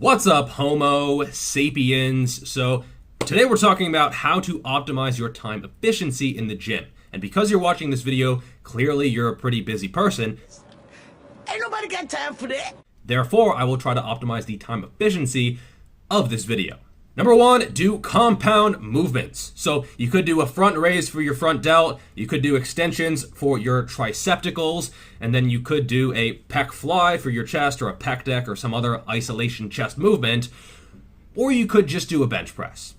What's up, Homo sapiens? So today we're talking about how to optimize your time efficiency in the gym. And because you're watching this video, clearly you're a pretty busy person. Ain't nobody got time for that. Therefore, I will try to optimize the time efficiency of this video. Number one, do compound movements. So you could do a front raise for your front delt, you could do extensions for your tricepticals, and then you could do a pec fly for your chest or a pec deck or some other isolation chest movement, or you could just do a bench press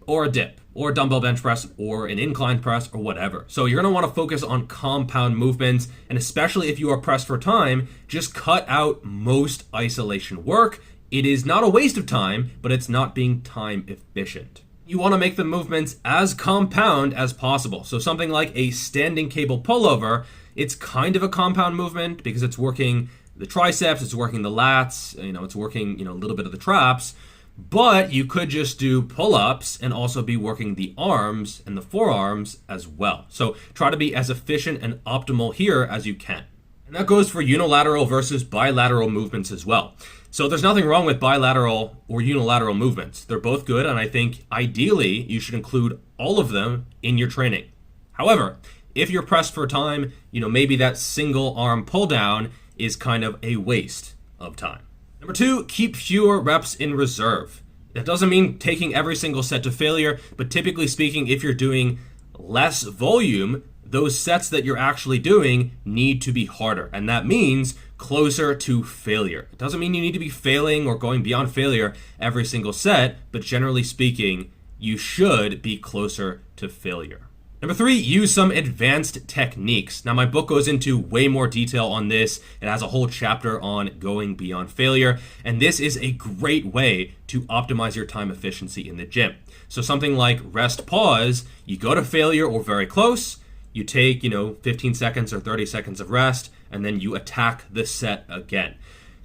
or a dip or a dumbbell bench press or an incline press or whatever. So you're gonna wanna focus on compound movements, and especially if you are pressed for time, just cut out most isolation work. It is not a waste of time, but it's not being time efficient. You want to make the movements as compound as possible. So something like a standing cable pullover, it's kind of a compound movement because it's working the triceps, it's working the lats, it's working, a little bit of the traps, but you could just do pull-ups and also be working the arms and the forearms as well. So try to be as efficient and optimal here as you can. And that goes for unilateral versus bilateral movements as well. So there's nothing wrong with bilateral or unilateral movements. They're both good, and I think ideally you should include all of them in your training. However, if you're pressed for time, maybe that single arm pull down is kind of a waste of time. Number two, keep fewer reps in reserve. That doesn't mean taking every single set to failure, but typically speaking, if you're doing less volume, those sets that you're actually doing need to be harder, and that means closer to failure. It doesn't mean you need to be failing or going beyond failure every single set, but generally speaking, you should be closer to failure. Number three, use some advanced techniques. Now, my book goes into way more detail on this. It has a whole chapter on going beyond failure, and this is a great way to optimize your time efficiency in the gym. So something like rest pause, you go to failure or very close, you take, 15 seconds or 30 seconds of rest, and then you attack the set again.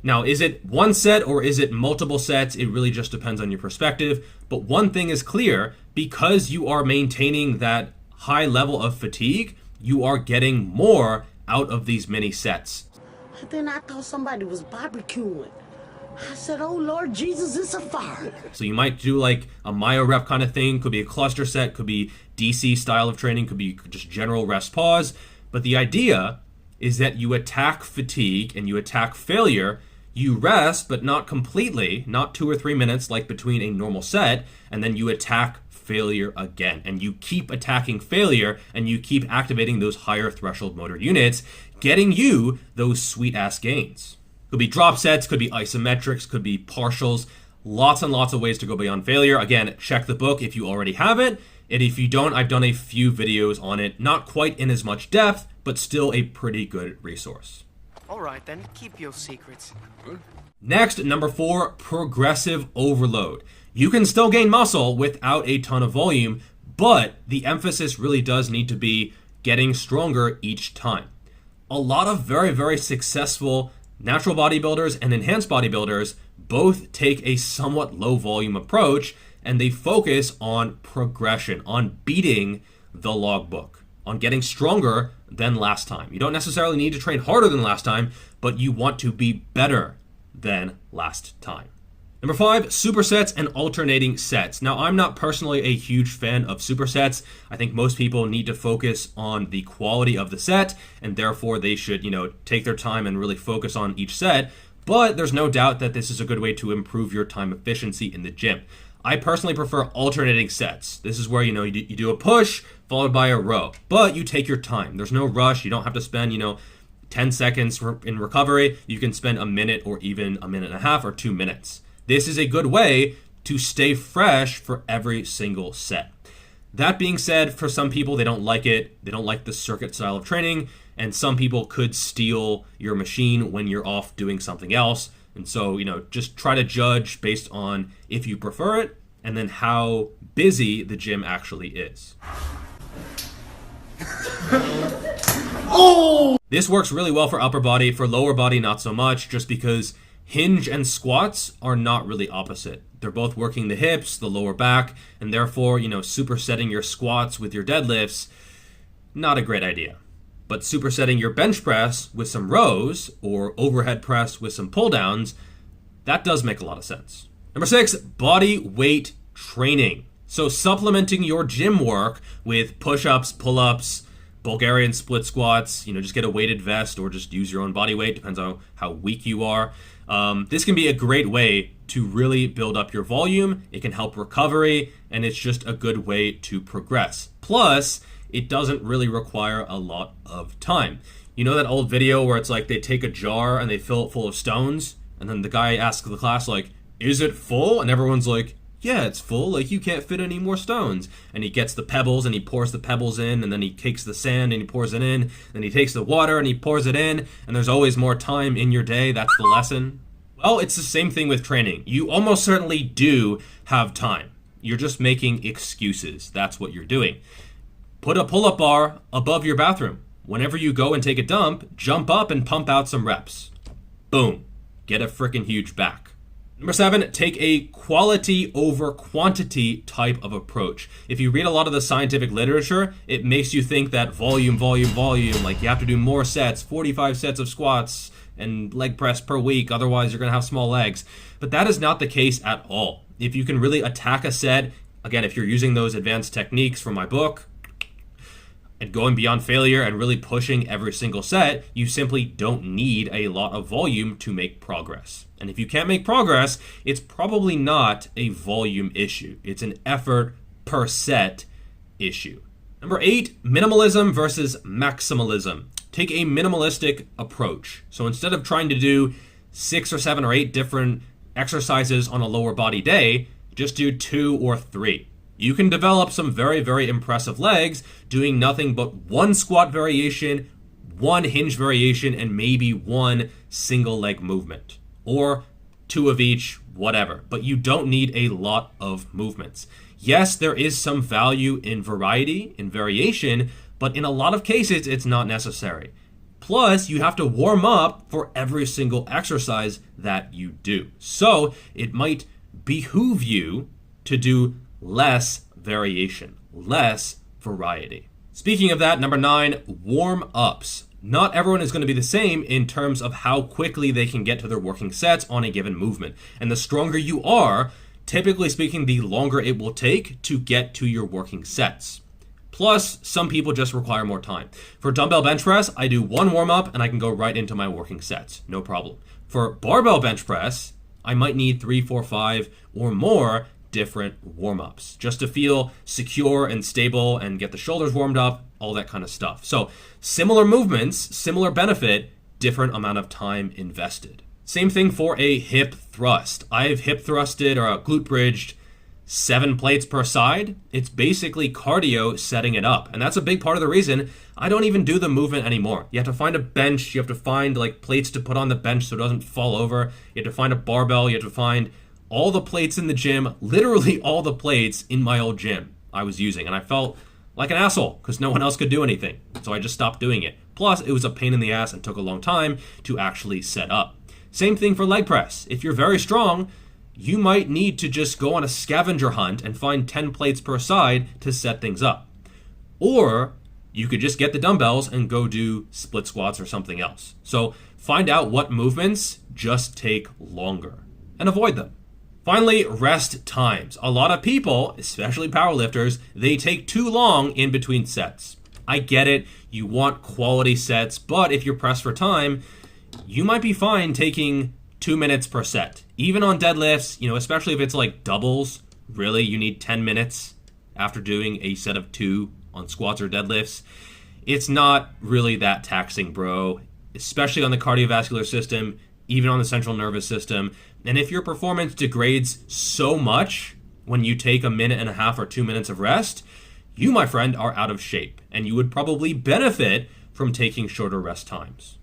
Now, is it one set or is it multiple sets? It really just depends on your perspective. But one thing is clear, because you are maintaining that high level of fatigue, you are getting more out of these mini sets. Then I thought somebody was barbecuing. I said, oh Lord Jesus, it's a fire. So you might do like a myo rep kind of thing, could be a cluster set, could be DC style of training, could be just general rest pause. But the idea is that you attack fatigue and you attack failure. You rest, but not completely, not 2 or 3 minutes like between a normal set, and then you attack failure again. And you keep attacking failure and you keep activating those higher threshold motor units, getting you those sweet ass gains. Could be drop sets, could be isometrics, could be partials, lots and lots of ways to go beyond failure. Again, check the book if you already have it. And if you don't, I've done a few videos on it, not quite in as much depth, but still a pretty good resource. All right, then, keep your secrets. Next, number four, progressive overload. You can still gain muscle without a ton of volume, but the emphasis really does need to be getting stronger each time. A lot of very, very successful natural bodybuilders and enhanced bodybuilders both take a somewhat low volume approach, and they focus on progression, on beating the logbook, on getting stronger than last time. You don't necessarily need to train harder than last time, but you want to be better than last time. Number five, supersets and alternating sets. Now, I'm not personally a huge fan of supersets. I think most people need to focus on the quality of the set, and therefore they should, take their time and really focus on each set. But there's no doubt that this is a good way to improve your time efficiency in the gym. I personally prefer alternating sets. This is where, you do a push followed by a row, but you take your time. There's no rush. You don't have to spend, 10 seconds in recovery. You can spend a minute or even a minute and a half or 2 minutes. This is a good way to stay fresh for every single set. That being said, for some people, they don't like it. They don't like the circuit style of training, and some people could steal your machine when you're off doing something else. And so, just try to judge based on if you prefer it and then how busy the gym actually is. Oh! This works really well for upper body. For lower body, not so much, just because hinge and squats are not really opposite. They're both working the hips, the lower back, and therefore, supersetting your squats with your deadlifts, not a great idea. But supersetting your bench press with some rows or overhead press with some pull downs, that does make a lot of sense. Number 6, body weight training. So supplementing your gym work with push-ups, pull-ups, Bulgarian split squats, just get a weighted vest or just use your own body weight, depends on how weak you are. This can be a great way to really build up your volume. It can help recovery, and it's just a good way to progress. Plus, it doesn't really require a lot of time. You know that old video where it's like they take a jar and they fill it full of stones, and then the guy asks the class, like, is it full? And everyone's like, yeah, it's full, like you can't fit any more stones. And he gets the pebbles and he pours the pebbles in, and then he takes the sand and he pours it in, then he takes the water and he pours it in, and there's always more time in your day. That's the lesson. Well, it's the same thing with training. You almost certainly do have time. You're just making excuses. That's what you're doing. Put a pull-up bar above your bathroom. Whenever you go and take a dump, jump up and pump out some reps. Boom. Get a freaking huge back. Number 7, take a quality over quantity type of approach. If you read a lot of the scientific literature, it makes you think that volume, like you have to do more sets, 45 sets of squats and leg press per week, otherwise you're going to have small legs. But that is not the case at all. If you can really attack a set, again, if you're using those advanced techniques from my book, and going beyond failure and really pushing every single set, you simply don't need a lot of volume to make progress. And if you can't make progress, it's probably not a volume issue. It's an effort per set issue. Number 8, minimalism versus maximalism. Take a minimalistic approach. So instead of trying to do 6 or 7 or 8 different exercises on a lower body day, just do 2 or 3. You can develop some very, very impressive legs doing nothing but 1 squat variation, 1 hinge variation, and maybe 1 single leg movement. Or 2 of each, whatever. But you don't need a lot of movements. Yes, there is some value in variety, in variation, but in a lot of cases, it's not necessary. Plus, you have to warm up for every single exercise that you do. So it might behoove you to do less variation, less variety. Speaking of that, number 9, warm-ups. Not everyone is going to be the same in terms of how quickly they can get to their working sets on a given movement. And the stronger you are, typically speaking, the longer it will take to get to your working sets. Plus, some people just require more time. For dumbbell bench press, I do 1 warm-up and I can go right into my working sets. No problem. For barbell bench press, I might need 3, 4, 5 or more different warm-ups just to feel secure and stable and get the shoulders warmed up, all that kind of stuff. So similar movements, similar benefit, different amount of time invested. Same thing for a hip thrust. I've hip thrusted or glute bridged 7 plates per side. It's basically cardio setting it up. And that's a big part of the reason I don't even do the movement anymore. You have to find a bench. You have to find like plates to put on the bench so it doesn't fall over. You have to find a barbell. You have to find all the plates in the gym, literally all the plates in my old gym I was using. And I felt like an asshole because no one else could do anything. So I just stopped doing it. Plus, it was a pain in the ass and took a long time to actually set up. Same thing for leg press. If you're very strong, you might need to just go on a scavenger hunt and find 10 plates per side to set things up. Or you could just get the dumbbells and go do split squats or something else. So find out what movements just take longer and avoid them. Finally, rest times. A lot of people, especially powerlifters, they take too long in between sets. I get it, you want quality sets, but if you're pressed for time, you might be fine taking 2 minutes per set. Even on deadlifts, especially if it's like doubles, really, you need 10 minutes after doing a set of 2 on squats or deadlifts. It's not really that taxing, bro, especially on the cardiovascular system, even on the central nervous system. And if your performance degrades so much when you take a minute and a half or 2 minutes of rest, you, my friend, are out of shape, and you would probably benefit from taking shorter rest times.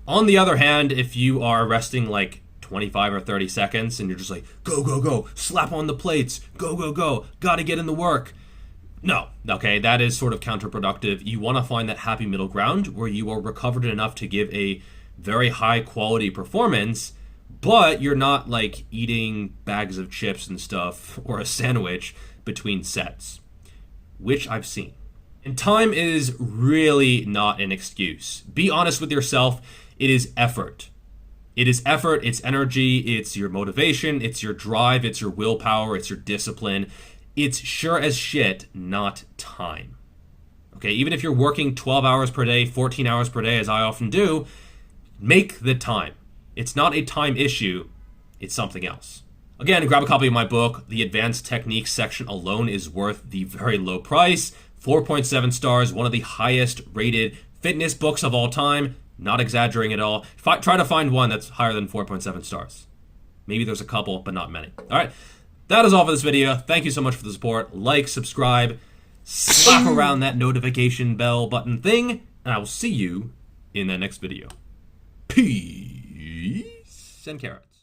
On the other hand, if you are resting like 25 or 30 seconds and you're just like, go, go, go, slap on the plates, go, go, go, gotta get in the work. No, okay, that is sort of counterproductive. You want to find that happy middle ground where you are recovered enough to give a very high quality performance, but you're not like eating bags of chips and stuff or a sandwich between sets, which I've seen. And time is really not an excuse. Be honest with yourself. It is effort. It is effort, it's energy, it's your motivation, it's your drive, it's your willpower, it's your discipline. It's sure as shit not time. Okay, even if you're working 12 hours per day, 14 hours per day, as I often do, make the time. It's not a time issue, it's something else. Again, grab a copy of my book. The advanced techniques section alone is worth the very low price. 4.7 stars, one of the highest rated fitness books of all time. Not exaggerating at all. Try to find one that's higher than 4.7 stars. Maybe there's a couple, but not many. All right, that is all for this video. Thank you so much for the support. Like, subscribe, slap around that notification bell button thing, and I will see you in the next video. Peace and carrots.